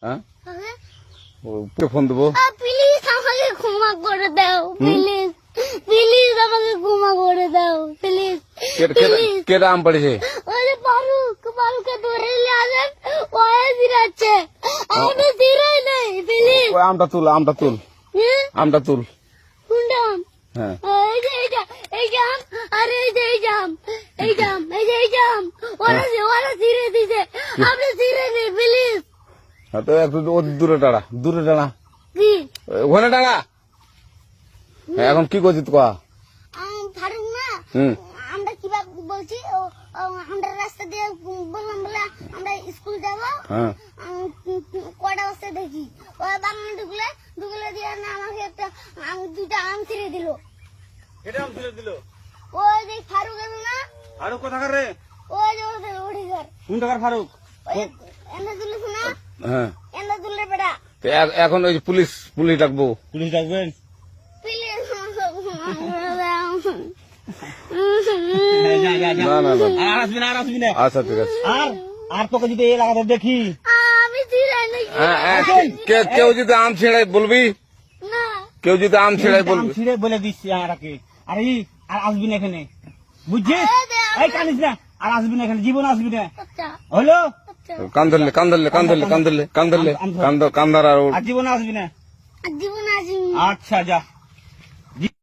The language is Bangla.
হ্যাঁ আগে ফোন দেবো। প্লিজ আমাকে ক্ষমা করে দাও, প্লিজ প্লিজ আমাকে ক্ষমা করে দাও, প্লিজ প্লিজ। কেটা আম পড়েছে? ওই যে ফারুককে ধরে নিয়ে আসেন, ওয়ে জিরাচ্ছে, আমি জিরাই নাই, প্লিজ। ওই আমটা তুল, আমটা তুল, আমটা তুল। কোনটা আম? হ্যাঁ এই যে এই যে আম, আরে এই যে এই যে আম, এই যে আম, এই যে এই যে আম, ওরা জিরে দিছে, আপনি জিরে নেই, প্লিজ। হ্যাঁ, তো একটু দূরে দাঁড়া, দূরে দাঁড়া, কি ওখানে দাঁড়া। হ্যাঁ, এখন কি করছিস কয়া? ফারুক না, হুম আমরা কিভাবে বলছি, আমরা রাস্তা দিয়ে বললাম বলে আমরা স্কুল যাবো, হ্যাঁ কটা বস্তা দেখি ওই বাগানে ঢুকলে দিয়ে না আমাকে একটা দুটা আম ছিঁড়ে দিল। এটা আম ছেড়ে দিল। ওই যে ফারুক এলো না, আর কোথাকার রে? ওই যে ওদের ওড়িঘর, কোন টাকার ফারুক? এনে তুলিস না, হ্যাঁ, এনে তুলে বেটা, তো এখন ওই যে পুলিশ ডাকবো। পুলিশ ডাকবেন? প্লিজ। না না না, আর আসবি না। আচ্ছা ঠিক আছে। আর তোকে যদি এই এলাকাতে দেখি, আমি ছিঁড়াই নাকি? কেউ যদি আম ছেড়াই বলবি, না কেউ যদি আম ছেড়াই আম বলবি। ছিঁড়ে বলে দিচ্ছি আমাকে, আর আসবি না এখানে, বুঝছিস? এই কানিস না, আর আসবি না এখানে, জীবন আসবি না, আচ্ছা হলো? আচ্ছা, কান্দার আর আর জীবন আসবি না। জীবন আসি। আচ্ছা যা।